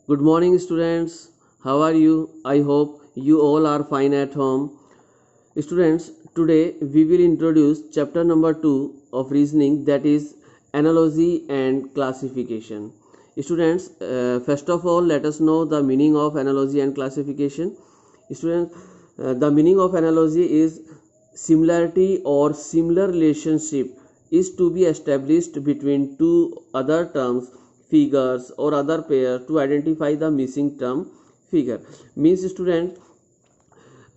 Good morning, students. How are you? I hope you all are fine at home. Students, today we will introduce chapter number 2 of reasoning, that is analogy and classification. Students, first of all, let us know the meaning of analogy and classification. Students, the meaning of analogy is similarity or similar relationship is to be established between two other terms, figures or other pairs to identify the missing term figure. Means student,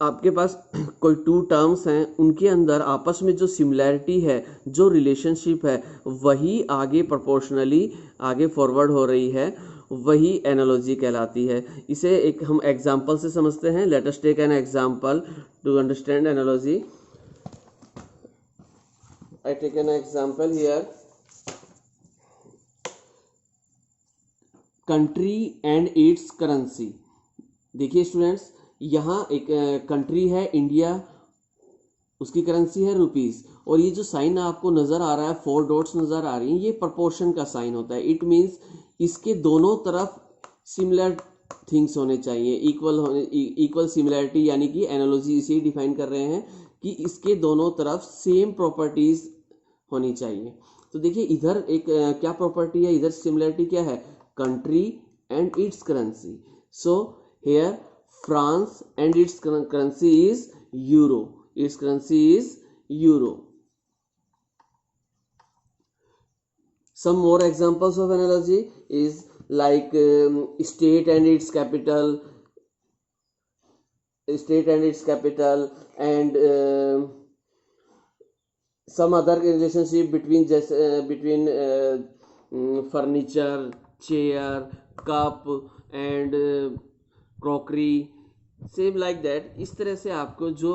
आपके पास कोई to terms हैं, उनके अंदर आपस में जो similarity है, जो रिलेशनशिप है, वही आगे प्रोपोर्शनली आगे फॉरवर्ड हो रही है, वही एनालॉजी कहलाती है. इसे एक हम एग्जांपल से समझते हैं. Let us take an example to understand analogy. I take an example here. Country and its currency. देखिए स्टूडेंट्स, यहाँ एक कंट्री है इंडिया, उसकी करेंसी है रुपीस, और ये जो साइन आपको नजर आ रहा है, 4 डॉट्स नजर आ रही हैं, ये प्रोपोर्शन का साइन होता है. इट मीन्स इसके दोनों तरफ सिमिलर थिंग्स होने चाहिए, इक्वल सिमिलैरिटी, यानी कि एनालॉजी इसे डिफाइन कर रहे हैं कि इसके दोनों तरफ सेम प्रॉपर्टीज होनी चाहिए. तो देखिए इधर एक क्या प्रॉपर्टी है, इधर सिमिलैरिटी क्या है, country and its currency. So here France and its currency is euro. It's currency is euro. Some more examples of analogy is like state and its capital, and some other relationship between furniture, chair, cup and crockery, same like that. इस तरह से आपको जो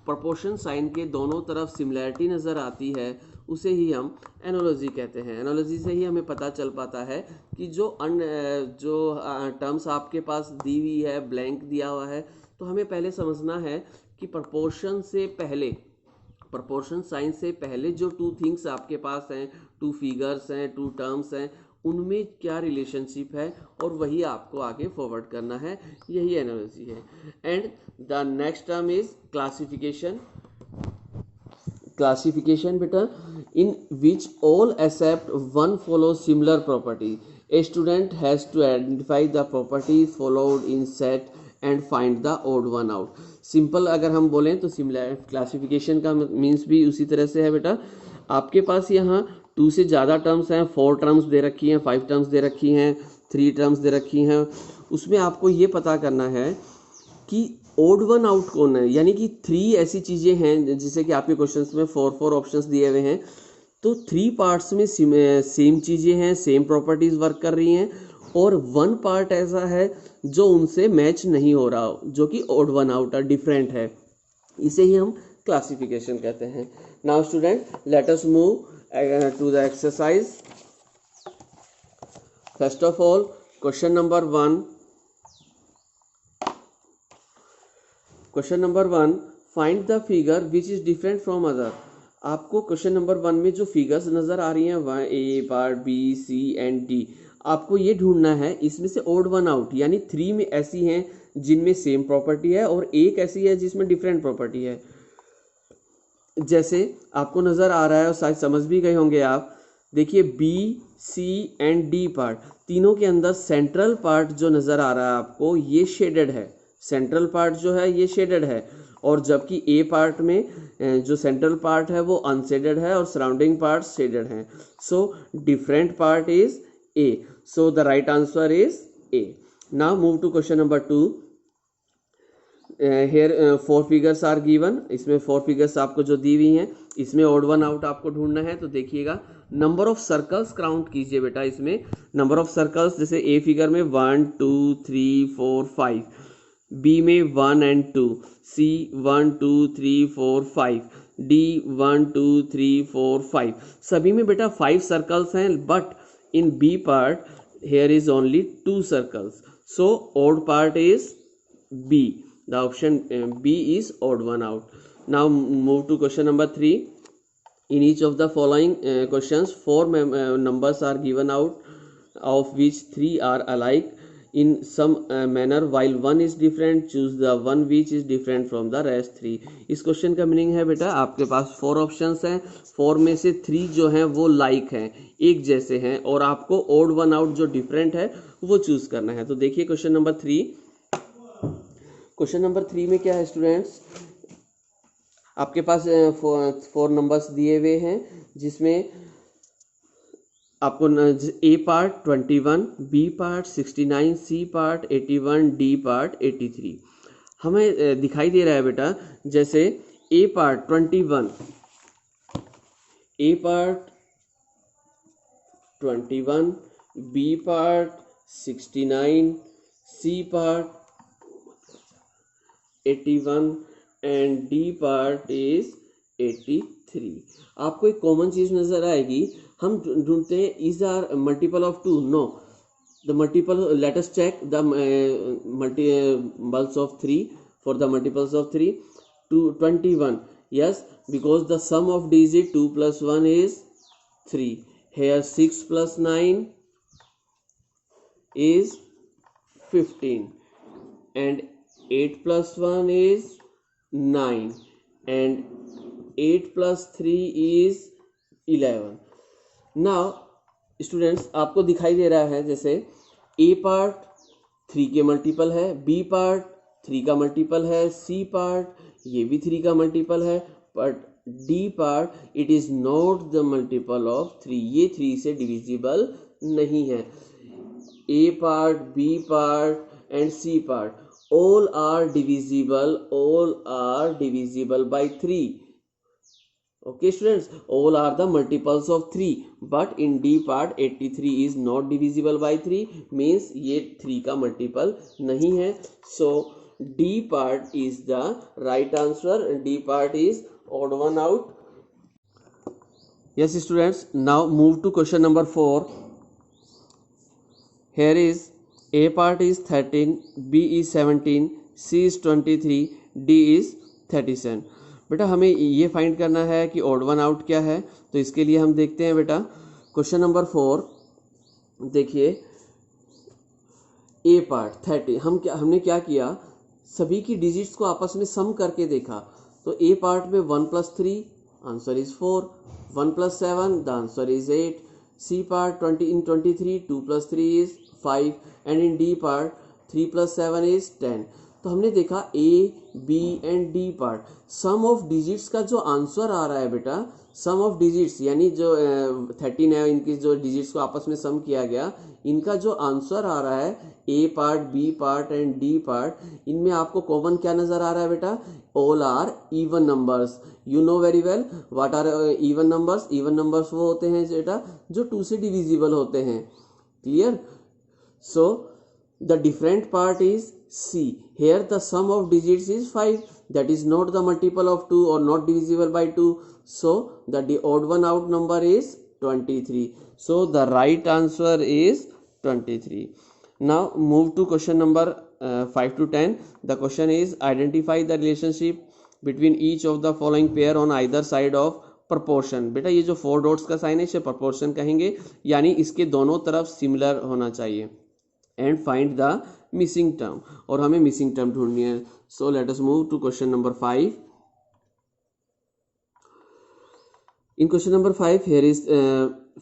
proportion sign के दोनों तरफ similarity नज़र आती है, उसे ही हम एनालॉजी कहते हैं. एनालॉजी से ही हमें पता चल पाता है कि जो टर्म्स आपके पास दी हुई है, ब्लैंक दिया हुआ है, तो हमें पहले समझना है कि प्रोपोर्शन साइन से पहले जो टू थिंग्स आपके पास हैं, टू फिगर्स हैं, टू टर्म्स हैं, उनमें क्या रिलेशनशिप है, और वही आपको आगे फॉरवर्ड करना है. यही एनालॉजी है. And the next term is classification. Classification बेटा, in which all except one follow similar property. A student has to identify the property followed in set and find the odd one out. Simple अगर हम बोलें तो similar classification का means भी उसी तरह से है बेटा. आपके पास यहाँ 2 से ज़्यादा टर्म्स हैं, 4 टर्म्स दे रखी हैं, 5 टर्म्स दे रखी हैं, 3 टर्म्स दे रखी हैं. उसमें आपको ये पता करना है कि ओड वन आउट कौन है, यानी कि 3 ऐसी चीज़ें हैं, जैसे कि आपके क्वेश्चंस में 4 ऑप्शंस दिए हुए हैं, तो 3 पार्ट्स में सेम चीज़ें हैं, सेम प्रॉपर्टीज़ वर्क कर रही हैं, और 1 पार्ट ऐसा है जो उनसे मैच नहीं हो रहा, जो कि ओड वन आउट है, डिफरेंट है. इसे ही हम क्लासिफिकेशन कहते हैं. Now student, late us move to the exercise. First of all, question number 1. Find the figure which is different from other. आपको क्वेश्चन नंबर 1 में जो फिगर्स नज़र आ रही हैं, A part, B, C and D, आपको ये ढूंढना है इसमें से ओड वन आउट, यानी 3 में ऐसी हैं जिनमें सेम प्रॉपर्टी है और एक ऐसी है जिसमें डिफरेंट प्रॉपर्टी है. जैसे आपको नज़र आ रहा है और शायद समझ भी गए होंगे आप. देखिए B, C and D part, तीनों के अंदर सेंट्रल पार्ट जो नज़र आ रहा है आपको, ये शेडेड है. सेंट्रल पार्ट जो है ये शेडेड है, और जबकि ए पार्ट में जो सेंट्रल पार्ट है वो अनशेडेड है और सराउंडिंग पार्ट शेडेड हैं. So different part is A. So the right answer is A. Now move to question number 2. Here 4 figures are given. इसमें 4 फिगर्स आपको जो दी हुई हैं, इसमें ओड वन आउट आपको ढूंढना है. तो देखिएगा, नंबर ऑफ सर्कल्स काउंट कीजिए बेटा. इसमें नंबर ऑफ सर्कल्स, जैसे ए फिगर में 1 2 3 4 5, बी में 1 एंड 2, सी 1 2 3 4 5, डी 1 2 3 4 5. सभी में बेटा 5 सर्कल्स हैं, but in B part here is only 2 circles. So odd part is B. The option B is odd one out. Now move to question number 3. In each of the following questions, 4 numbers are given out, of which 3 are alike. in some manner while one is different, choose the one which is different from the rest 3. इस question का meaning है बेटा, आपके पास 4 options हैं, 4 में से 3 जो हैं वो लाइक हैं, एक जैसे हैं, और आपको ओड वन आउट जो डिफरेंट है वो चूज करना है. तो देखिए क्वेश्चन नंबर 3. क्वेश्चन नंबर 3 में क्या है स्टूडेंट्स, आपके पास 4 नंबर्स दिए हुए हैं, जिसमें आपको A part 21, B part 69, C part 81, D part 83. हमें दिखाई दे रहा है बेटा, जैसे A part 21, A part 21, B part 69, C part 81 and D part is 83. आपको एक कॉमन चीज नजर आएगी, हम ढूंढते हैं is are multiple of 2. No, the multiple, let us check the multiples of 3. For the multiples of 3, 21, yes, because the sum of digit 2 plus 1 is 3. Here 6 plus 9 is 15 and 8 plus 1 is 9 and 8 plus 3 is 11. Now students, आपको दिखाई दे रहा है जैसे A part 3 के multiple है, B part 3 का multiple है, सी पार्ट ये भी 3 का मल्टीपल है, but D part it is not the multiple of 3. ये 3 से डिविजिबल नहीं है. A part, B part and C part all are divisible by 3. Okay students, all are the multiples of 3, but in D part 83 is not divisible by 3, means ये 3 का multiple नहीं है. So D part is the right answer. D part is odd one out. Yes students, now move to question number 4. Here is A part is 13, B is 17, C is 23, D is 37. बेटा हमें ये find करना है कि odd one out क्या है. तो इसके लिए हम देखते हैं बेटा क्वेश्चन नंबर 4. देखिए ए पार्ट 30, हमने क्या किया, सभी की डिजिट्स को आपस में सम करके देखा. तो ए पार्ट में 1 plus 3 answer is 4, 1 plus 7 the answer is 8. C part 23 2 plus 3 is 5 and in D part 3 plus 7 is 10. तो हमने देखा A, B and D part, sum of digits का जो आंसर आ रहा है बेटा, सम ऑफ डिजिट्स यानी जो 13 है, इनकी जो डिजिट्स को आपस में सम किया गया, इनका जो आंसर आ रहा है A part, B part and D part, इनमें आपको कॉमन क्या नजर आ रहा है बेटा, all are even numbers. You know very well what are even numbers. Even numbers वो होते हैं बेटा जो 2 से डिविजिबल होते हैं. Clear. So the different part is C. Here the sum of digits is 5. That is not the multiple of 2 or not divisible by 2. So the odd one out number is 23. So the right answer is 23. Now move to question number 5 to 10. The question is identify the relationship between each of the following pair on either side of proportion. बेटा ये जो 4 dots का sign है इसे proportion कहेंगे, यानी इसके दोनों तरफ सिमिलर होना चाहिए. And find the missing term, और हमें मिसिंग टर्म ढूंढनी है. So let us move to question number 5. In question number 5 here is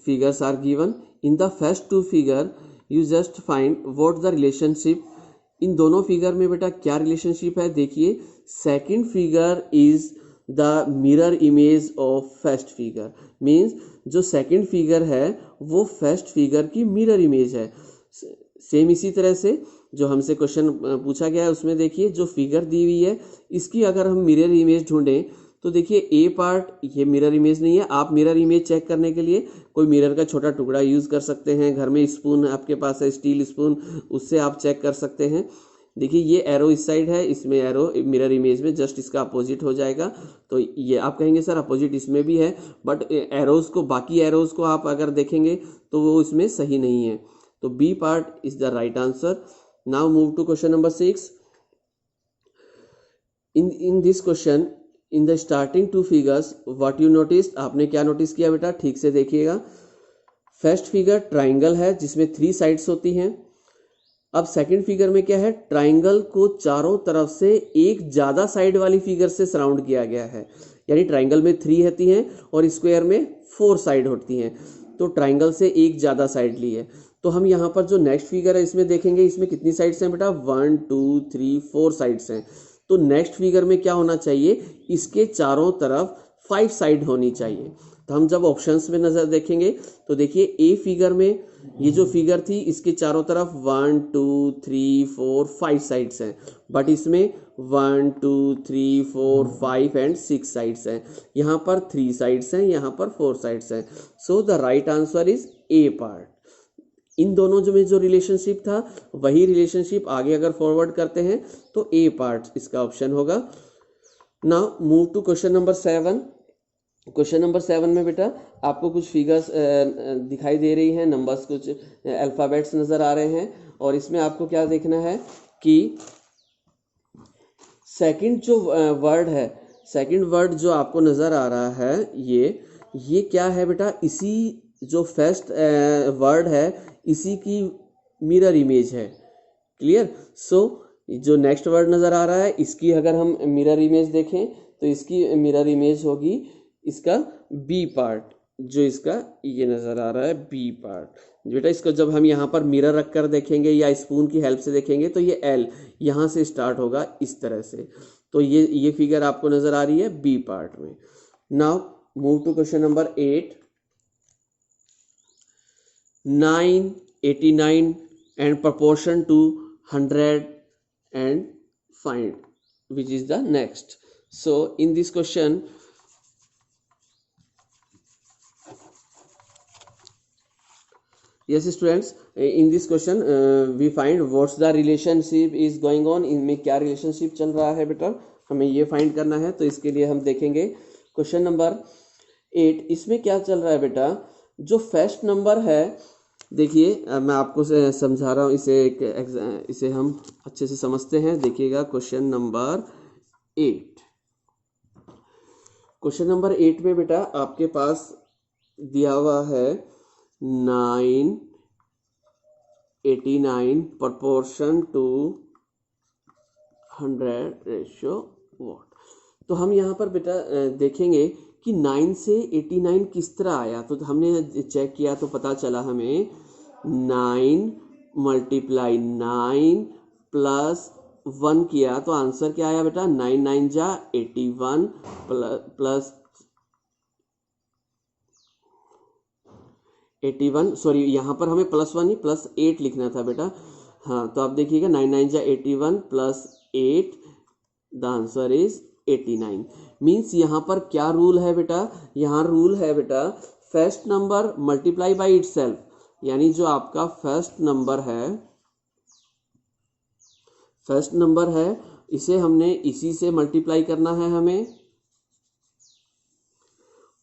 figures are given. In the first 2 figure you just find what the relationship. इन दोनों figure में बेटा क्या relationship है. देखिए second figure is the mirror image of first figure, means जो second figure है वो फर्स्ट फिगर की मिरर इमेज है. सेम इसी तरह से जो हमसे क्वेश्चन पूछा गया है उसमें देखिए जो फिगर दी हुई है इसकी अगर हम मिरर इमेज ढूंढें तो देखिए ए पार्ट ये मिरर इमेज नहीं है. आप मिरर इमेज चेक करने के लिए कोई मिरर का छोटा टुकड़ा यूज़ कर सकते हैं. घर में स्पून आपके पास है, स्टील स्पून, उससे आप चेक कर सकते हैं. देखिए ये एरो इस साइड है, इसमें एरो मिरर इमेज में जस्ट इसका अपोजिट हो जाएगा. तो ये आप कहेंगे सर अपोजिट इसमें भी है, बट एरोज को, बाकी एरोज को आप अगर देखेंगे तो वो इसमें सही नहीं है. तो B part is the right answer. Now move to question number 6. In this question in the starting 2 figures what you notice. आपने क्या नोटिस किया बेटा, ठीक से देखिएगा. फर्स्ट फिगर ट्राइंगल है जिसमें 3 साइड्स होती हैं. अब सेकंड फिगर में क्या है, ट्राइंगल को चारों तरफ से एक ज़्यादा साइड वाली फिगर से सराउंड किया गया है। यानी ट्राइंगल में 3 होती हैं और स्क्वायर में 4 साइड होती हैं, तो ट्राइंगल से एक ज़्यादा साइड ली है। तो हम यहाँ पर जो नेक्स्ट फिगर है इसमें देखेंगे, इसमें कितनी साइड्स हैं बेटा, 1 2 3 4 साइड्स हैं। तो नेक्स्ट फिगर में क्या होना चाहिए, इसके चारों तरफ 5 साइड होनी चाहिए। तो हम जब ऑप्शंस में नज़र देखेंगे तो देखिए ए फिगर में ये जो फिगर थी इसके चारों तरफ 1 2 3 4 5 साइड्स हैं, बट इसमें 1 2 3 4 5 एंड 6 साइड्स हैं। यहाँ पर 3 साइड्स हैं, यहाँ पर 4 साइड्स हैं। So the right answer is A part. इन दोनों जो में जो रिलेशनशिप था वही रिलेशनशिप आगे अगर फॉरवर्ड करते हैं तो ए पार्ट इसका ऑप्शन होगा। Now move to question number 7। क्वेश्चन नंबर 7 में बेटा आपको कुछ फिगर्स दिखाई दे रही हैं, नंबर्स, कुछ अल्फ़ाबेट्स नज़र आ रहे हैं, और इसमें आपको क्या देखना है कि सेकंड जो वर्ड है, सेकंड वर्ड जो आपको नज़र आ रहा है ये क्या है बेटा, इसी जो फर्स्ट वर्ड है इसी की मिरर इमेज है। क्लियर। सो जो नेक्स्ट वर्ड नज़र आ रहा है इसकी अगर हम मिरर इमेज देखें तो इसकी मिरर इमेज होगी इसका बी पार्ट, जो इसका ये नज़र आ रहा है बी पार्ट। बेटा इसको जब हम यहाँ पर मिरर रख कर देखेंगे या स्पून की हेल्प से देखेंगे तो ये एल यहाँ से स्टार्ट होगा इस तरह से। तो ये फिगर आपको नज़र आ रही है बी पार्ट में। Now move to question number 8। 9 89 and proportion to 100 and find which is the next. So in this question yes students, in this question we find what's the relationship is going on, इनमें क्या relationship चल रहा है बेटा, हमें ये find करना है। तो इसके लिए हम देखेंगे क्वेश्चन नंबर 8, इसमें क्या चल रहा है बेटा, जो फर्स्ट नंबर है, देखिए मैं आपको समझा रहा हूँ, इसे हम अच्छे से समझते हैं। देखिएगा क्वेश्चन नंबर 8। क्वेश्चन नंबर 8 में बेटा आपके पास दिया हुआ है 9 89 proportion to 100 रेशियो व्हाट। तो हम यहाँ पर बेटा देखेंगे कि 9 से 89 किस तरह आया। तो हमने चेक किया तो पता चला हमें 9 मल्टीप्लाई 9 प्लस 1 किया तो आंसर क्या आया बेटा, 9 9 जा 81 प्लस 81, सॉरी यहाँ पर हमें +1 नहीं +8 लिखना था बेटा। हाँ तो आप देखिएगा 9 9 जा 81 plus 8, the answer is 89। Means यहाँ पर क्या रूल है बेटा, यहाँ रूल है बेटा first number multiply by itself, यानी जो आपका फर्स्ट नंबर है इसे हमने इसी से मल्टीप्लाई करना है हमें,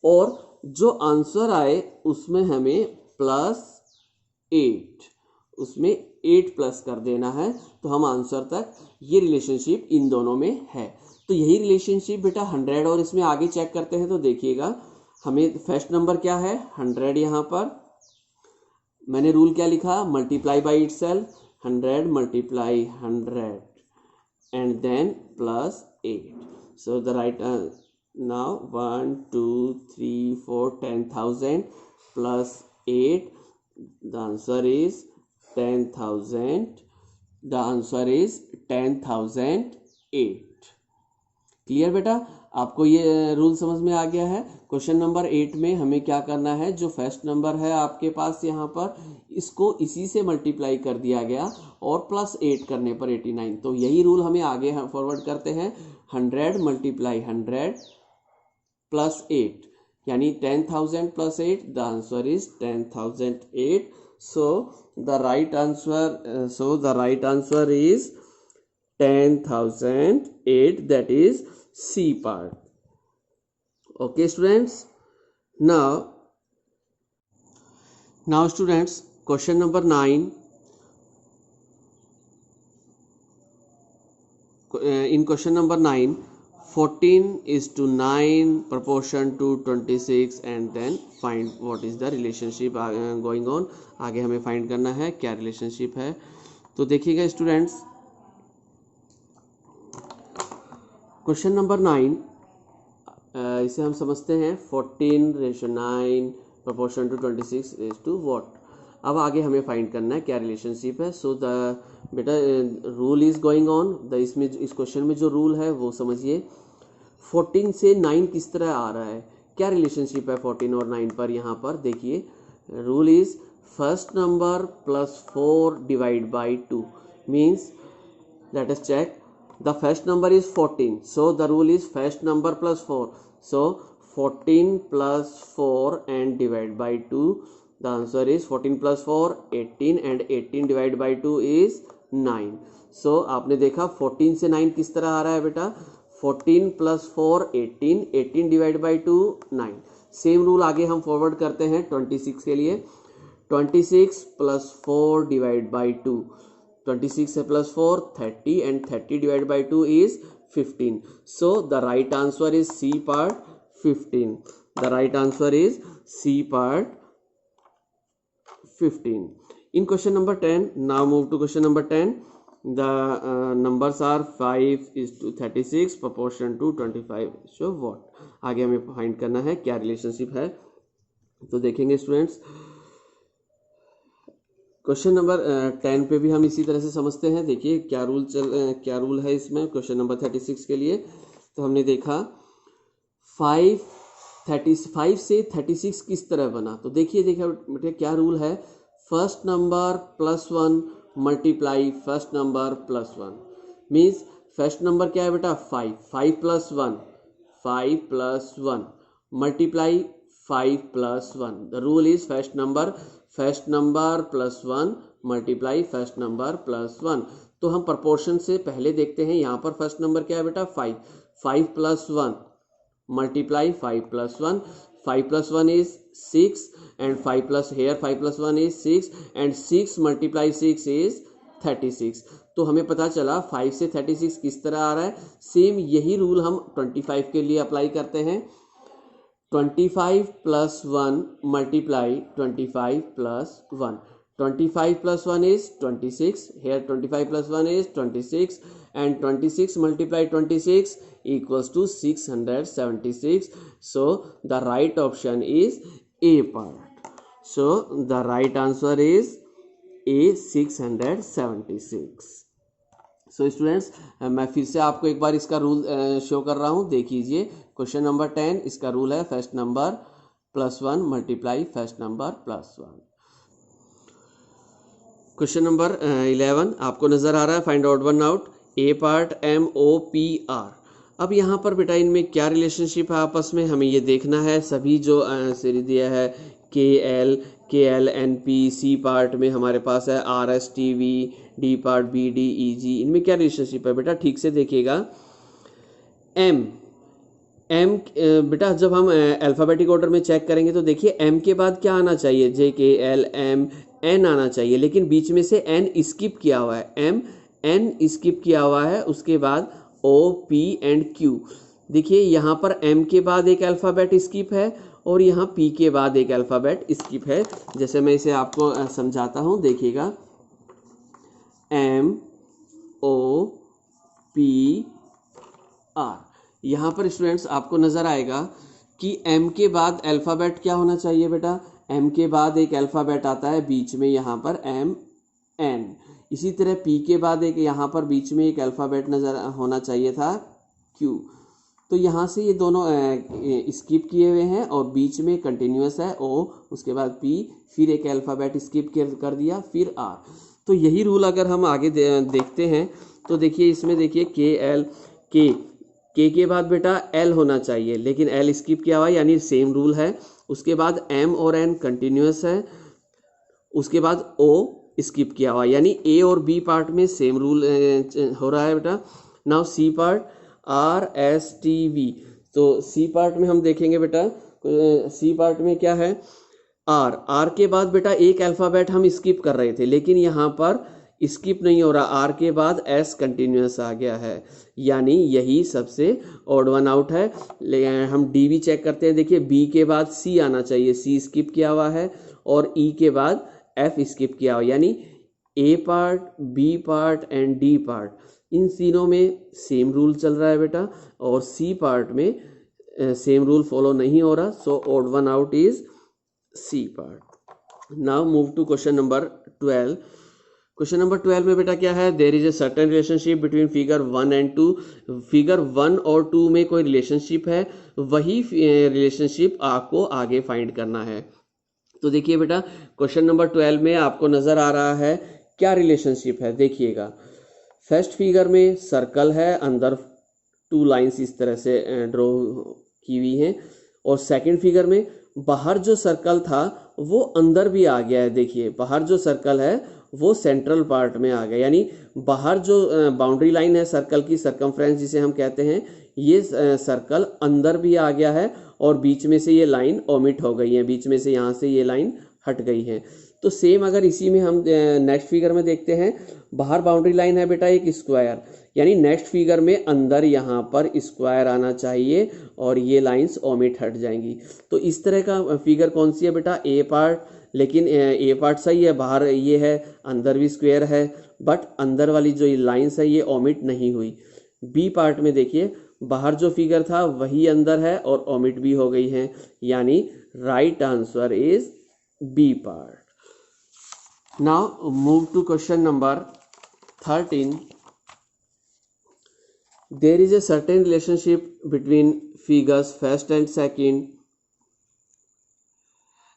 और जो आंसर आए उसमें हमें +8, उसमें 8 प्लस कर देना है, तो हम आंसर तक, ये रिलेशनशिप इन दोनों में है। तो यही रिलेशनशिप बेटा 100 और इसमें आगे चेक करते हैं तो देखिएगा हमें फर्स्ट नंबर क्या है 100, यहाँ पर मैंने रूल क्या लिखा, multiply by itself, 100 multiply 100 and then +8। So the right now 1 2 3 4 10,000 plus 8, the answer is 10,000, the answer is 10,008। Clear बेटा, आपको ये रूल समझ में आ गया है। क्वेश्चन नंबर 8 में हमें क्या करना है, जो फर्स्ट नंबर है आपके पास यहाँ पर इसको इसी से मल्टीप्लाई कर दिया गया और +8 करने पर 89। तो यही रूल हमें आगे फॉरवर्ड करते हैं, 100 मल्टीप्लाई 100 प्लस 8, यानी 10,000 plus 8, the answer is 10,008। So the right answer is 10,008, that is C part. Okay students, now students, question number 9. In question number 9, 14:9 proportion to 26 and then find what is the relationship going on। आगे हमें find करना है क्या relationship है। तो देखिएगा students, question number 9, इसे हम समझते हैं 14:9 प्रोपोर्शन टू 26 व्हाट। अब आगे हमें फाइंड करना है क्या रिलेशनशिप है। सो द बेटा rule is going on the, इसमें इस क्वेश्चन में जो रूल है वो समझिए। 14 से 9 किस तरह आ रहा है, क्या रिलेशनशिप है 14 और 9 पर। यहाँ पर देखिए rule is first number plus 4 divide by 2 means let us check, the first number is 14, so the rule is first number plus 4, so 14 plus 4 and divide by 2, the answer is 14 plus 4 18 and 18 divided by 2 is 9। so आपने देखा 14 से 9 किस तरह आ रहा है बेटा, 14 plus 4 18, 18 divided by 2 9। Same rule आगे हम फॉरवर्ड करते हैं 26 के लिए, 26 plus 4 divided by 2, 26 से plus 4 30 and 30 divided by 2 is 15, so the right answer is C part 15, the right answer is C part 15। in question number 10, now move to question number 10, the numbers are 5:36 proportion to 25, so what। आगे हमें find करना है क्या relationship है। तो देखेंगे students, question number 10 पे भी हम इसी तरह से समझते हैं। देखिए क्या रूल है इसमें क्वेश्चन नंबर 36 के लिए। तो हमने देखा 5 से 36 किस तरह बना। तो देखिए बेटे क्या रूल है, first number plus 1 multiply first number plus 1 means first number क्या है बेटा 5 plus 1 5 plus 1 multiply 5 plus 1, the rule is first number plus 1 multiply first number plus 1। तो हम प्रपोर्शन से पहले देखते हैं, यहाँ पर फर्स्ट नंबर क्या है बेटा 5 plus 1 multiply 5 plus 1, 5 plus 1 is 6 and 5 plus 1 is 6 and 6 multiply 6 is 36। तो हमें पता चला 5 से 36 किस तरह आ रहा है। सेम यही रूल हम 25 के लिए अप्लाई करते हैं, 25 plus 1 multiply 25 plus 1, 25 plus 1 is 26, here 25 plus 1 is 26 and 26 multiply 26 equals to 676, so the right option is A part, so the right answer is A 676। So students मैं फिर से आपको एक बार इसका रूल शो कर रहा हूँ, देख लीजिए क्वेश्चन नंबर 10, इसका रूल है first number plus 1 multiply first number plus 1। Question number 11 आपको नजर आ रहा है, फाइंड आउट वन आउट, ए पार्ट MOPR। अब यहाँ पर बेटा इनमें क्या रिलेशनशिप है आपस में, हमें ये देखना है। सभी जो सीरीज दिया है KLNP, सी पार्ट में हमारे पास है RSTV, डी पार्ट BDEG, इनमें क्या रिलेशनशिप है बेटा ठीक से देखिएगा। M बेटा जब हम अल्फ़ाबेटिक ऑर्डर में चेक करेंगे तो देखिए M के बाद क्या आना चाहिए, JKLM N आना चाहिए, लेकिन बीच में से N स्किप किया हुआ है, MN स्किप किया हुआ है, उसके बाद O P एंड Q। देखिए यहाँ पर M के बाद एक अल्फ़ाबेट स्किप है और यहाँ P के बाद एक अल्फ़ाबेट स्किप है। जैसे मैं इसे आपको समझाता हूँ, देखिएगा MOPR। यहाँ पर स्टूडेंट्स आपको नज़र आएगा कि M के बाद अल्फ़ाबेट क्या होना चाहिए बेटा, M के बाद एक अल्फ़ाबेट आता है बीच में यहाँ पर MN, इसी तरह P के बाद एक यहाँ पर बीच में एक अल्फ़ाबेट नज़र होना चाहिए था Q। तो यहाँ से ये दोनों स्किप किए हुए हैं और बीच में कंटिन्यूस है O, उसके बाद P, फिर एक अल्फ़ाबेट स्किप कर दिया, फिर R। तो यही रूल अगर हम आगे देखते हैं तो देखिए इसमें देखिए के बाद बेटा L होना चाहिए, लेकिन L स्किप किया हुआ है यानी सेम रूल है। उसके बाद M और N कंटिन्यूस है, उसके बाद O स्किप किया हुआ यानी A और B पार्ट में सेम रूल हो रहा है बेटा। नाउ C पार्ट RSTV, तो C पार्ट में हम देखेंगे बेटा, C पार्ट में क्या है R के बाद बेटा एक अल्फ़ाबेट हम स्किप कर रहे थे, लेकिन यहाँ पर स्किप नहीं हो रहा, R के बाद S कंटिन्यूस आ गया है, यानी यही सबसे ऑड वन आउट है। हम D भी चेक करते हैं, देखिए B के बाद C आना चाहिए, C स्किप किया हुआ है और E के बाद F स्किप किया हुआ, यानी A part, B part and D part, इन तीनों में सेम रूल चल रहा है बेटा, और सी पार्ट में सेम रूल फॉलो नहीं हो रहा, so odd one out is C part. Now move to question number 12। Question number 12 में बेटा क्या है, there is a certain relationship between figure 1 and 2। Figure 1 और 2 में कोई रिलेशनशिप है, वही रिलेशनशिप आपको आगे फाइंड करना है। तो देखिए बेटा क्वेश्चन नंबर 12 में आपको नजर आ रहा है क्या रिलेशनशिप है, देखिएगा। फर्स्ट फिगर में सर्कल है, अंदर 2 लाइंस इस तरह से ड्रॉ की हुई हैं, और सेकंड फिगर में बाहर जो सर्कल था वो अंदर भी आ गया है। देखिए बाहर जो सर्कल है वो सेंट्रल पार्ट में आ गया, यानी बाहर जो बाउंड्री लाइन है सर्कल की, सर्कमफ्रेंस जिसे हम कहते हैं, ये सर्कल अंदर भी आ गया है, और बीच में से ये लाइन ओमिट हो गई है, बीच में से यहाँ से ये लाइन हट गई है। तो सेम अगर इसी में हम नेक्स्ट फिगर में देखते हैं, बाहर बाउंड्री लाइन है बेटा एक स्क्वायर, यानी नेक्स्ट फिगर में अंदर यहाँ पर स्क्वायर आना चाहिए और ये लाइंस ओमिट हट जाएंगी। तो इस तरह का फिगर कौन सी है बेटा, ए पार्ट, लेकिन ए पार्ट सही है, बाहर ये है, अंदर भी स्क्वायर है, बट अंदर वाली जो लाइंस है ये ओमिट नहीं हुई। बी पार्ट में देखिए बाहर जो फिगर था वही अंदर है और ओमिट भी हो गई है, यानी right answer is B part. Now move to question number 13। There is a certain relationship between figures first and second,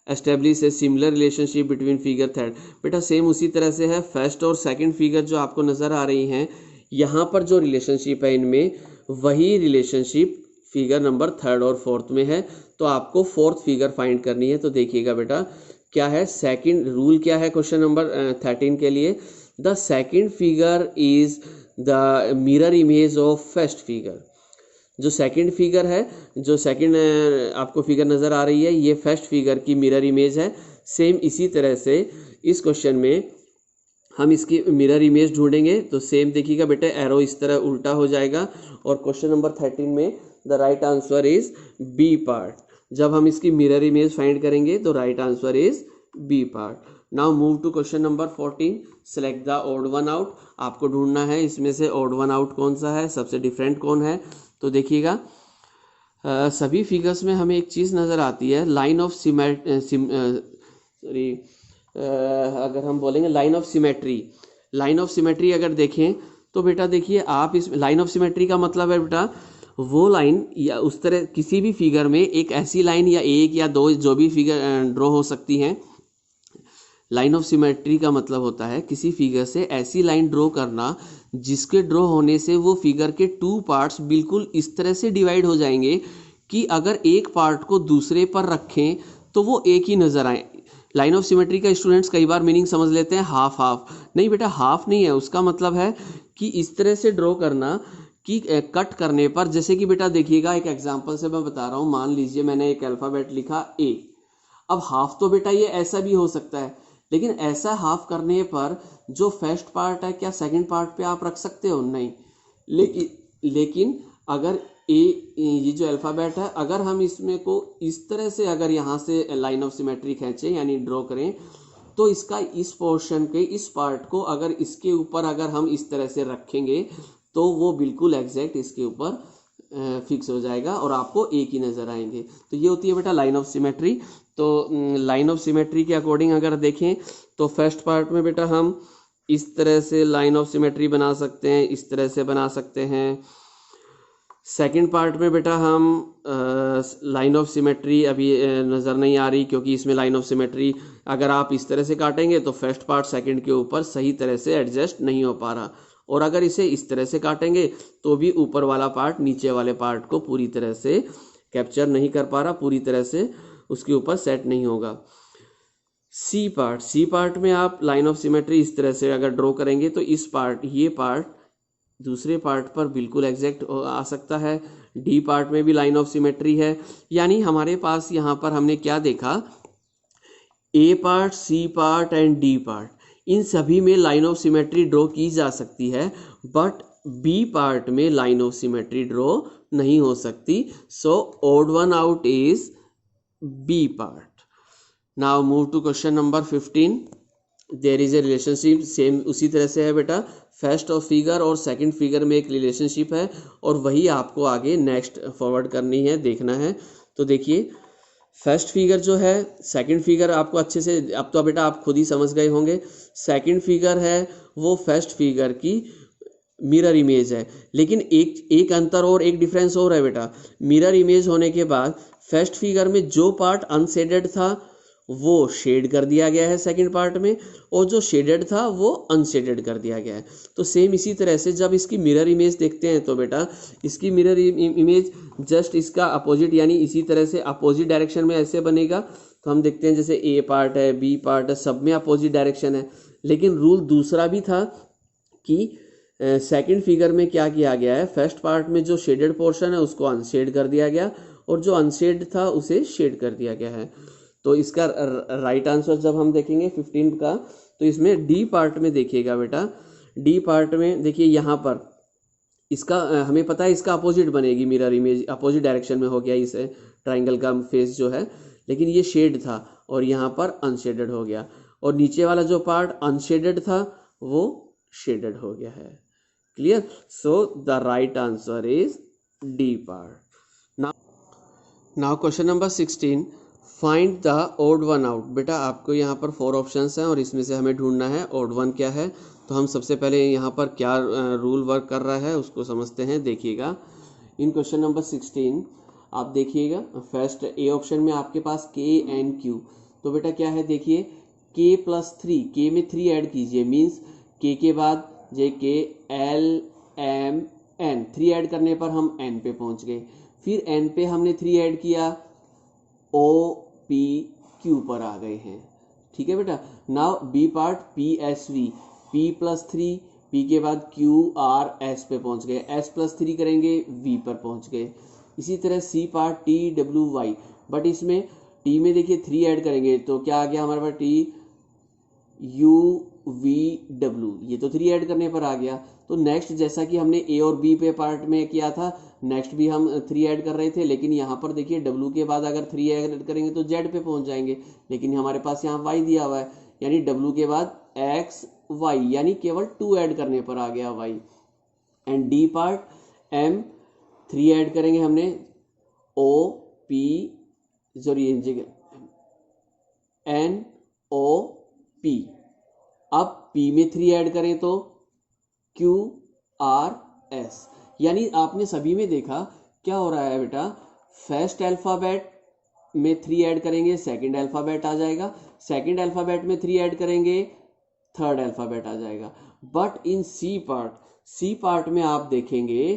establish a similar relationship between figure third. बेटा सेम उसी तरह से है, फर्स्ट और सेकंड फिगर जो आपको नज़र आ रही हैं, यहाँ पर जो रिलेशनशिप है इनमें वही रिलेशनशिप फिगर नंबर थर्ड और फोर्थ में है। तो आपको फोर्थ फिगर फाइंड करनी है। तो देखिएगा बेटा क्या है, सेकंड रूल क्या है क्वेश्चन नंबर 13 के लिए, the second figure is the mirror image of first figure. जो सेकंड फिगर है, जो सेकंड आपको फिगर नज़र आ रही है, ये फर्स्ट फिगर की मिरर इमेज है। सेम इसी तरह से इस क्वेश्चन में हम इसकी मिरर इमेज ढूंढेंगे। तो सेम देखिएगा बेटे, एरो इस तरह उल्टा हो जाएगा, और क्वेश्चन नंबर 13 में the right answer is B part. जब हम इसकी मिरर इमेज फाइंड करेंगे तो right answer is B part. Now move to question number 14, select the odd one out. आपको ढूंढना है इसमें से ओड वन आउट कौन सा है, सबसे डिफरेंट कौन है। तो देखिएगा सभी फिगर्स में हमें एक चीज़ नज़र आती है, लाइन ऑफ अगर हम बोलेंगे line of symmetry. Line of symmetry अगर देखें तो बेटा देखिए आप इस लाइन ऑफ सिमेट्री का मतलब है बेटा वो लाइन या उस तरह किसी भी फिगर में एक ऐसी लाइन या एक या दो जो भी फिगर ड्रॉ हो सकती हैं। लाइन ऑफ सिमेट्री का मतलब होता है किसी फिगर से ऐसी लाइन ड्रॉ करना जिसके ड्रॉ होने से वो फिगर के 2 पार्ट्स बिल्कुल इस तरह से डिवाइड हो जाएंगे कि अगर एक पार्ट को दूसरे पर रखें तो वो एक ही नज़र आए। लाइन ऑफ सिमेट्री का स्टूडेंट्स कई बार मीनिंग समझ लेते हैं हाफ हाफ, नहीं बेटा हाफ नहीं है, उसका मतलब है कि इस तरह से ड्रॉ करना कि कट करने पर, जैसे कि बेटा देखिएगा एक एग्जांपल से मैं बता रहा हूँ, मान लीजिए मैंने एक अल्फ़ाबेट लिखा ए। अब हाफ तो बेटा ये ऐसा भी हो सकता है, लेकिन ऐसा हाफ करने पर जो फर्स्ट पार्ट है क्या सेकंड पार्ट पे आप रख सकते हो, नहीं। लेकिन अगर ये जो अल्फ़ाबेट है, अगर हम इसमें को इस तरह से अगर यहाँ से लाइन ऑफ सिमेट्री खींचें यानी ड्रॉ करें, तो इसका इस पोर्शन के इस पार्ट को अगर इसके ऊपर अगर हम इस तरह से रखेंगे तो वो बिल्कुल एग्जैक्ट इसके ऊपर फिक्स हो जाएगा और आपको एक ही नज़र आएंगे। तो ये होती है बेटा लाइन ऑफ सिमेट्री। तो लाइन ऑफ सिमेट्री के अकॉर्डिंग अगर देखें तो फर्स्ट पार्ट में बेटा हम इस तरह से लाइन ऑफ सिमेट्री बना सकते हैं, इस तरह से बना सकते हैं। सेकंड पार्ट में बेटा हम लाइन ऑफ सिमेट्री अभी नज़र नहीं आ रही, क्योंकि इसमें लाइन ऑफ सिमेट्री अगर आप इस तरह से काटेंगे तो फर्स्ट पार्ट सेकंड के ऊपर सही तरह से एडजस्ट नहीं हो पा रहा, और अगर इसे इस तरह से काटेंगे तो भी ऊपर वाला पार्ट नीचे वाले पार्ट को पूरी तरह से कैप्चर नहीं कर पा रहा, पूरी तरह से उसके ऊपर सेट नहीं होगा। सी पार्ट में आप लाइन ऑफ सिमेट्री इस तरह से अगर ड्रॉ करेंगे तो इस पार्ट ये पार्ट दूसरे पार्ट पर बिल्कुल एग्जैक्ट आ सकता है। डी पार्ट में भी लाइन ऑफ सिमेट्री है, यानी हमारे पास यहाँ पर हमने क्या देखा, A part, C part and D part, इन सभी में लाइन ऑफ सिमेट्री ड्रॉ की जा सकती है, बट बी पार्ट में लाइन ऑफ सिमेट्री ड्रॉ नहीं हो सकती। So odd one out is B part. Now move to question number 15, there is a relationship, same उसी तरह से है बेटा, फर्स्ट और फिगर और सेकंड फिगर में एक रिलेशनशिप है और वही आपको आगे नेक्स्ट फॉरवर्ड करनी है, देखना है। तो देखिए फर्स्ट फिगर जो है, सेकंड फिगर आपको अच्छे से, अब तो बेटा आप खुद ही समझ गए होंगे, सेकंड फिगर है वो फर्स्ट फिगर की मिरर इमेज है। लेकिन एक अंतर और एक डिफरेंस और है बेटा, मिरर इमेज होने के बाद फर्स्ट फिगर में जो पार्ट अनशेडेड था वो शेड कर दिया गया है सेकंड पार्ट में, और जो शेडेड था वो अनशेडेड कर दिया गया है। तो सेम इसी तरह से जब इसकी मिरर इमेज देखते हैं तो बेटा इसकी मिरर इमेज जस्ट इसका अपोजिट, यानी इसी तरह से अपोजिट डायरेक्शन में ऐसे बनेगा। तो हम देखते हैं जैसे ए पार्ट है, बी पार्ट है, सब में अपोजिट डायरेक्शन है। लेकिन रूल दूसरा भी था कि सेकंड फिगर में क्या किया गया है, फर्स्ट पार्ट में जो शेडेड पोर्शन है उसको अनशेड कर दिया गया और जो अनशेड था उसे शेड कर दिया गया है। तो इसका राइट आंसर जब हम देखेंगे 15 का, तो इसमें डी पार्ट में देखिएगा बेटा, डी पार्ट में देखिए यहाँ पर इसका हमें पता है इसका अपोजिट बनेगी मिरर इमेज, अपोजिट डायरेक्शन में हो गया इस ट्राइंगल का फेस जो है, लेकिन ये शेड था और यहाँ पर अनशेडेड हो गया, और नीचे वाला जो पार्ट अनशेडेड था वो शेडेड हो गया है। Clear? So the right answer is D part. Now question number 16, find the odd one out. बेटा आपको यहाँ पर 4 ऑप्शंस हैं और इसमें से हमें ढूंढना है ओड वन क्या है। तो हम सबसे पहले यहाँ पर क्या रूल वर्क कर रहा है उसको समझते हैं। देखिएगा इन क्वेश्चन नंबर 16 आप देखिएगा, फर्स्ट ए ऑप्शन में आपके पास के एन क्यू। तो बेटा क्या है, देखिए के प्लस 3, के में 3 ऐड कीजिए, मीन्स के बाद जे के एल एम एन, 3 ऐड करने पर हम एन पे पहुँच गए। फिर एन पे हमने 3 ऐड किया, ओ पी क्यू पर आ गए हैं। ठीक है बेटा। Now B part P S V, P plus 3, P के बाद क्यू आर एस पे पहुंच गए, एस प्लस 3 करेंगे वी पर पहुंच गए। इसी तरह C part T W Y, but इसमें टी में देखिए 3 ऐड करेंगे तो क्या आ गया हमारे पास, टी यू वी डब्ल्यू, ये तो 3 ऐड करने पर आ गया। तो नेक्स्ट जैसा कि हमने ए और बी पे पार्ट में किया था, नेक्स्ट भी हम 3 ऐड कर रहे थे, लेकिन यहाँ पर देखिए डब्ल्यू के बाद अगर 3 ऐड करेंगे तो जेड पे पहुंच जाएंगे, लेकिन हमारे पास यहाँ वाई दिया हुआ है, यानी डब्ल्यू के बाद एक्स वाई, यानी केवल 2 ऐड करने पर आ गया Y. And D part M 3 add करेंगे हमने, O P sorry N O P, अब P में 3 ऐड करें तो Q R S, यानी आपने सभी में देखा क्या हो रहा है बेटा, फर्स्ट अल्फाबेट में 3 ऐड करेंगे सेकंड अल्फाबेट आ जाएगा, सेकंड अल्फाबेट में 3 ऐड करेंगे थर्ड अल्फाबेट आ जाएगा। बट इन सी पार्ट में आप देखेंगे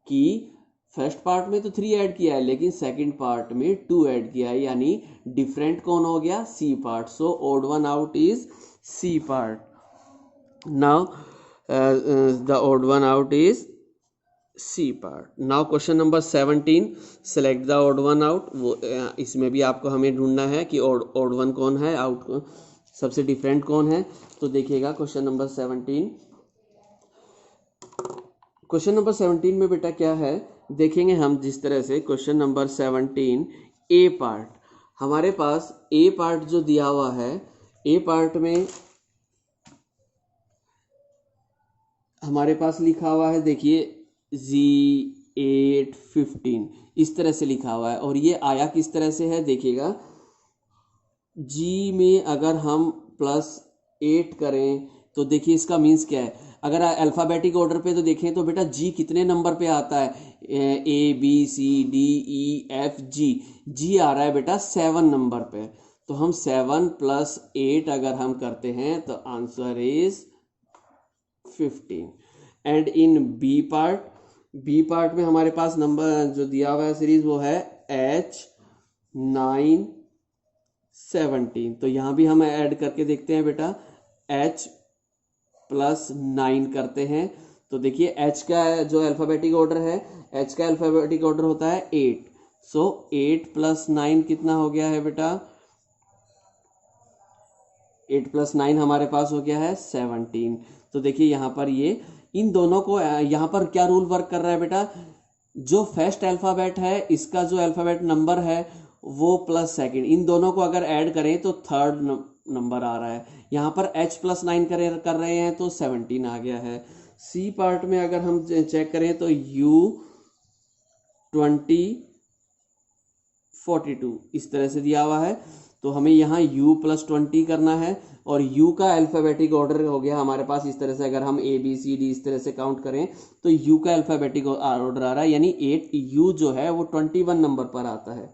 कि फर्स्ट पार्ट में तो 3 ऐड किया है लेकिन सेकंड पार्ट में 2 ऐड किया है, यानी डिफरेंट कौन हो गया, C part. So odd one out is C part. Now the odd one out is C part. Now question number 17, select the odd one out. वो इसमें भी आपको हमें ढूंढना है कि ओड वन कौन है, आउट सबसे डिफरेंट कौन है। तो देखिएगा क्वेश्चन नंबर 17, क्वेश्चन नंबर 17 में बेटा क्या है, देखेंगे हम जिस तरह से क्वेश्चन नंबर 17 ए पार्ट, हमारे पास ए पार्ट जो दिया हुआ है, ए पार्ट में हमारे पास लिखा हुआ है, देखिए G815 इस तरह से लिखा हुआ है, और ये आया किस तरह से है, देखिएगा G में अगर हम +8 करें तो देखिए इसका मीन्स क्या है। अगर अल्फ़ाबेटिक ऑर्डर पे तो देखें तो बेटा जी कितने नंबर पे आता है, ABCDEFG, जी आ रहा है बेटा 7 नंबर पे। तो हम 7 + 8 अगर हम करते हैं तो answer is 15। And in B part में हमारे पास नंबर जो दिया हुआ है सीरीज वो है H917। तो यहाँ भी हम ऐड करके देखते हैं बेटा, H + 9 करते हैं तो देखिए H का जो अल्फ़ाबेटिक ऑर्डर है, H का अल्फ़ाबेटिक ऑर्डर होता है 8। सो 8 + 9 कितना हो गया है बेटा, 8 + 9 हमारे पास हो गया है 17। तो देखिए यहाँ पर ये इन दोनों को, यहाँ पर क्या रूल वर्क कर रहा है बेटा, जो फर्स्ट अल्फ़ाबेट है इसका जो अल्फ़ाबेट नंबर है वो प्लस सेकंड, इन दोनों को अगर ऐड करें तो थर्ड नंबर आ रहा है। यहाँ पर H+9 कर रहे हैं तो 17 आ गया है। सी पार्ट में अगर हम चेक करें तो U2042 इस तरह से दिया हुआ है, तो हमें यहाँ U+20 करना है और U का अल्फ़ाबेटिक ऑर्डर हो गया हमारे पास इस तरह से। अगर हम ABCD इस तरह से काउंट करें तो U का अल्फ़ाबेटिक ऑर्डर आ रहा है, यानी 8U जो है वो 21 नंबर पर आता है।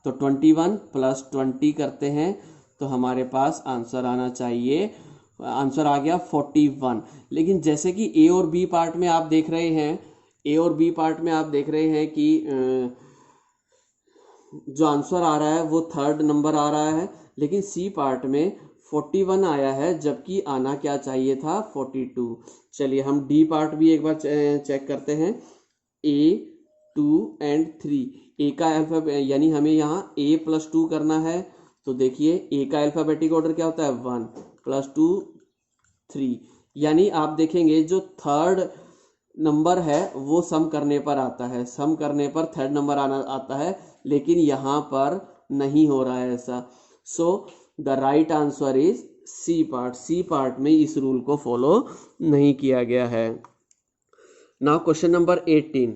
तो 21 + 20 करते हैं तो हमारे पास आंसर आना चाहिए, आंसर आ गया 41। लेकिन जैसे कि ए और बी पार्ट में आप देख रहे हैं, ए और बी पार्ट में आप देख रहे हैं कि जो आंसर आ रहा है वो 3rd नंबर आ रहा है, लेकिन सी पार्ट में 41 आया है, जबकि आना क्या चाहिए था 42। चलिए हम डी पार्ट भी एक बार चेक करते हैं। A, 2 and 3, ए का अल्फाबेट यानी हमें यहाँ A+2 करना है। तो देखिए ए का अल्फाबेटिक ऑर्डर क्या होता है 1 + 2 3, यानी आप देखेंगे जो 3rd नंबर है वो सम करने पर आता है, सम करने पर 3rd नंबर आता है, लेकिन यहाँ पर नहीं हो रहा है ऐसा। So the right answer is C part. C part में इस रूल को फॉलो नहीं किया गया है। Now question number 18,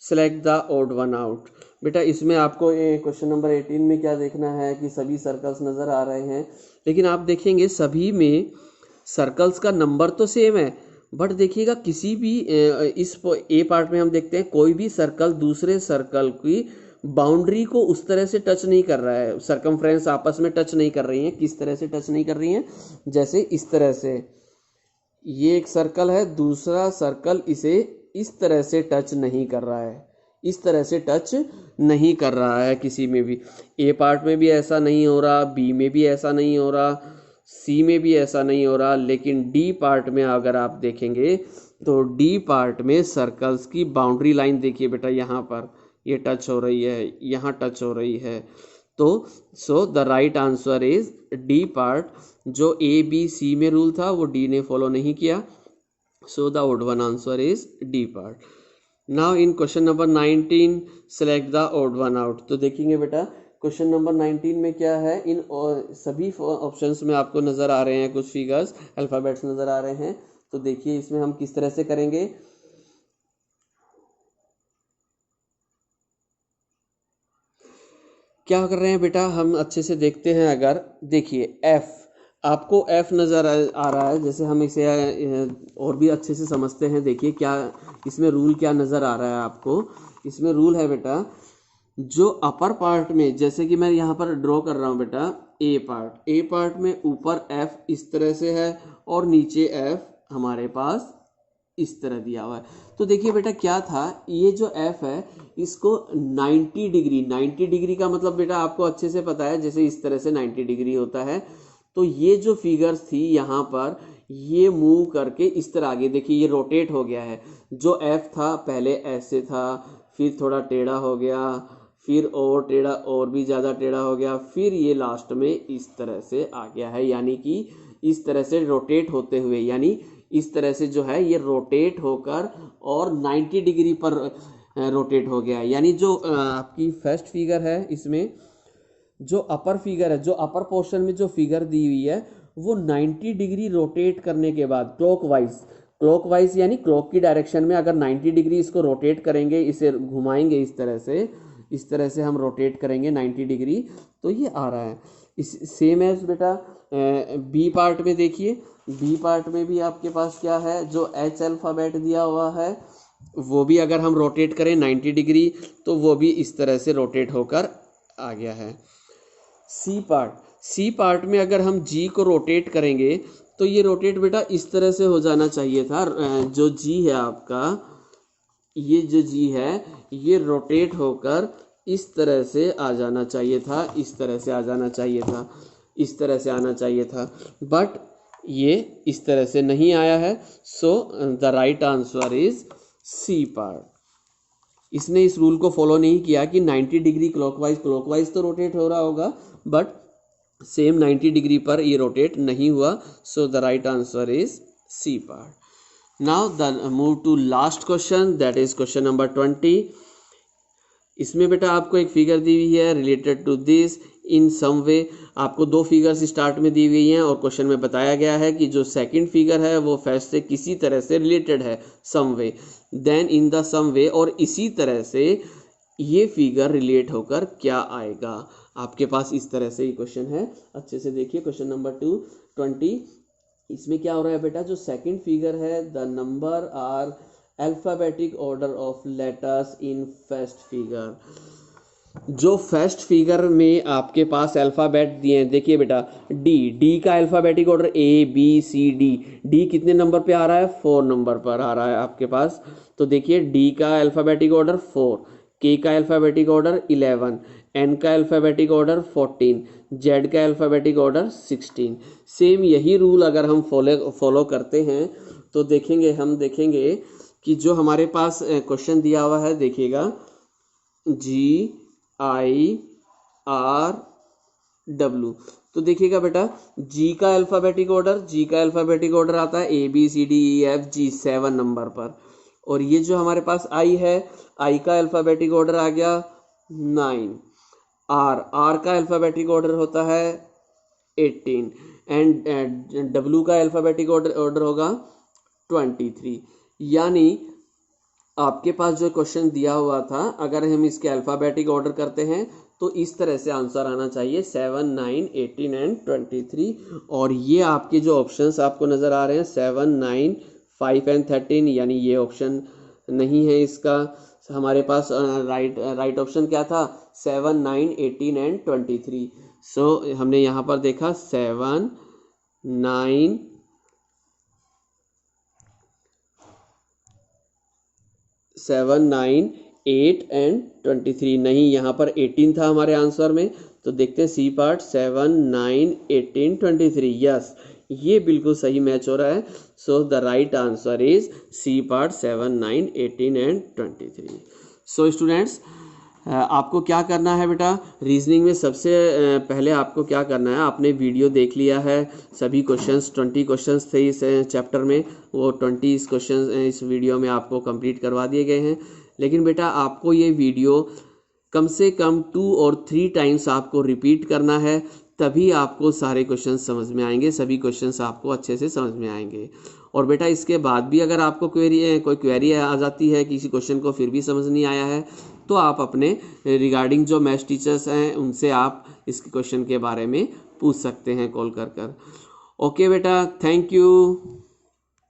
select the odd one out. बेटा इसमें आपको क्वेश्चन नंबर 18 में क्या देखना है कि सभी सर्कल्स नज़र आ रहे हैं, लेकिन आप देखेंगे सभी में सर्कल्स का नंबर तो सेम है, बट देखिएगा किसी भी इस ए पार्ट में हम देखते हैं कोई भी सर्कल दूसरे सर्कल की बाउंड्री को उस तरह से टच नहीं कर रहा है, सर्कमफ्रेंस आपस में टच नहीं कर रही हैं। किस तरह से टच नहीं कर रही हैं? जैसे इस तरह से, ये एक सर्कल है, दूसरा सर्कल इसे इस तरह से टच नहीं कर रहा है, इस तरह से टच नहीं कर रहा है किसी में भी। ए पार्ट में भी ऐसा नहीं हो रहा, बी में भी ऐसा नहीं हो रहा, सी में भी ऐसा नहीं हो रहा, लेकिन डी पार्ट में अगर आप देखेंगे तो डी पार्ट में सर्कल्स की बाउंड्री लाइन देखिए बेटा, यहाँ पर ये टच हो रही है, यहाँ टच हो रही है। तो सो the right answer is D part. जो ए बी सी में रूल था वो डी ने फॉलो नहीं किया, so the odd one answer is D part. Now in question number 19 select the odd one out. तो देखेंगे बेटा क्वेश्चन नंबर 19 में क्या है, इन सभी ऑप्शंस में आपको नज़र आ रहे हैं कुछ फिगर्स, अल्फ़ाबेट्स नज़र आ रहे हैं। तो देखिए इसमें हम किस तरह से करेंगे। क्या कर रहे हैं बेटा, हम अच्छे से देखते हैं। अगर देखिए एफ, आपको एफ नज़र आ रहा है, जैसे हम इसे और भी अच्छे से समझते हैं। देखिए क्या इसमें रूल क्या नज़र आ रहा है आपको। इसमें रूल है बेटा, जो अपर पार्ट में, जैसे कि मैं यहाँ पर ड्रॉ कर रहा हूँ बेटा ए पार्ट, ए पार्ट में ऊपर एफ इस तरह से है और नीचे एफ हमारे पास इस तरह दिया हुआ है। तो देखिए बेटा क्या था, ये जो एफ है इसको 90 डिग्री, 90 डिग्री का मतलब बेटा आपको अच्छे से पता है, जैसे इस तरह से 90 डिग्री होता है। तो ये जो फिगर्स थी यहाँ पर, ये मूव करके इस तरह आगे देखिए ये रोटेट हो गया है। जो एफ था पहले ऐसे था, फिर थोड़ा टेढ़ा हो गया, फिर और टेढ़ा, और भी ज़्यादा टेढ़ा हो गया, फिर ये लास्ट में इस तरह से आ गया है। यानी कि इस तरह से रोटेट होते हुए, यानी इस तरह से जो है ये रोटेट होकर और 90 डिग्री पर रोटेट हो गया है। यानी जो आपकी फर्स्ट फिगर है, इसमें जो अपर फिगर है, जो अपर पोर्शन में जो फिगर दी हुई है वो 90 डिग्री रोटेट करने के बाद क्लॉकवाइज, क्लॉकवाइज यानी क्लॉक की डायरेक्शन में अगर 90 डिग्री इसको रोटेट करेंगे, इसे घुमाएंगे इस तरह से हम रोटेट करेंगे 90 डिग्री, तो ये आ रहा है। इस सेम एज बेटा बी पार्ट में देखिए, बी पार्ट में भी आपके पास क्या है, जो एच अल्फ़ाबेट दिया हुआ है वो भी अगर हम रोटेट करें 90 डिग्री तो वो भी इस तरह से रोटेट होकर आ गया है। सी पार्ट, सी पार्ट में अगर हम जी को रोटेट करेंगे तो ये रोटेट बेटा इस तरह से हो जाना चाहिए था। जो जी है आपका, ये जो जी है ये रोटेट होकर इस तरह से आ जाना चाहिए था, इस तरह से आ जाना चाहिए था, इस तरह से आना चाहिए था, बट ये इस तरह से नहीं आया है। So the right answer is C part. इसने इस रूल को फॉलो नहीं किया कि 90 डिग्री क्लॉकवाइज तो रोटेट हो रहा होगा, बट सेम 90 डिग्री पर ये रोटेट नहीं हुआ। So the right answer is C part. Now the move to last question, that is question number 20। इसमें बेटा आपको एक फिगर दी हुई है related to this, in some way. आपको दो फिगर्स स्टार्ट में दी हुई हैं और क्वेश्चन में बताया गया है कि जो सेकंड फिगर है वो फर्स्ट से किसी तरह से रिलेटेड है सम वे। देन इन द सम वे, और इसी तरह से ये फिगर रिलेट होकर क्या आएगा। आपके पास इस तरह से ये क्वेश्चन है, अच्छे से देखिए। क्वेश्चन नंबर 20, इसमें क्या हो रहा है बेटा, जो सेकंड फिगर है, the number are alphabetic order of letters in first figure. जो फर्स्ट फिगर में आपके पास अल्फ़ाबेट दिए हैं, देखिए बेटा, डी का अल्फ़ाबेटिक ऑर्डर ABCD। डी कितने नंबर पे आ रहा है, 4 नंबर पर आ रहा है आपके पास। तो देखिए डी का अल्फ़ाबेटिक ऑर्डर 4, के का अल्फ़ाबेटिक ऑर्डर 11, एन का अल्फ़ाबेटिक ऑर्डर 14, जेड का अल्फ़ाबेटिक ऑर्डर 16। सेम यही रूल अगर हम फॉलो करते हैं तो देखेंगे कि जो हमारे पास क्वेश्चन दिया हुआ है, देखिएगा GIRW। तो देखिएगा बेटा, जी का अल्फ़ाबेटिक ऑर्डर आता है ABCDEFG 7 नंबर पर। और ये जो हमारे पास आई है, आई का अल्फ़ाबेटिक ऑर्डर आ गया 9। आर का अल्फ़ाबेटिक ऑर्डर होता है 18 एंड डब्ल्यू का अल्फ़ाबेटिक ऑर्डर होगा 23। यानी आपके पास जो क्वेश्चन दिया हुआ था, अगर हम इसके अल्फ़ाबेटिक ऑर्डर करते हैं तो इस तरह से आंसर आना चाहिए 7, 9, 18 एंड 23। और ये आपके जो ऑप्शंस आपको नज़र आ रहे हैं 7, 9, 5 एंड 13, यानी ये ऑप्शन नहीं है इसका। हमारे पास राइट ऑप्शन क्या था, 7, 9, 18 एंड 23। सो हमने यहाँ पर देखा 7, 9, 8 एंड 23, नहीं यहाँ पर 18 था हमारे आंसर में। तो देखते हैं सी पार्ट, 7, 9, 18, 23। यस, ये बिल्कुल सही मैच हो रहा है। So the right answer is C part, 7, 9, 18 and 23। So students, आपको क्या करना है बेटा, रीजनिंग में सबसे पहले आपको क्या करना है, आपने वीडियो देख लिया है, सभी क्वेश्चंस 20 क्वेश्चंस थे इस चैप्टर में, वो 20 क्वेश्चंस इस वीडियो में आपको कंप्लीट करवा दिए गए हैं। लेकिन बेटा आपको ये वीडियो कम से कम 2 और 3 टाइम्स आपको रिपीट करना है, तभी आपको सारे क्वेश्चन समझ में आएंगे, सभी क्वेश्चंस आपको अच्छे से समझ में आएंगे। और बेटा इसके बाद भी अगर आपको कोई क्वेरी आ जाती है, किसी क्वेश्चन को फिर भी समझ नहीं आया है, तो आप अपने रिगार्डिंग जो मैथ्स टीचर्स हैं उनसे आप इस क्वेश्चन के बारे में पूछ सकते हैं कॉल कर कर। ओके बेटा, थैंक यू।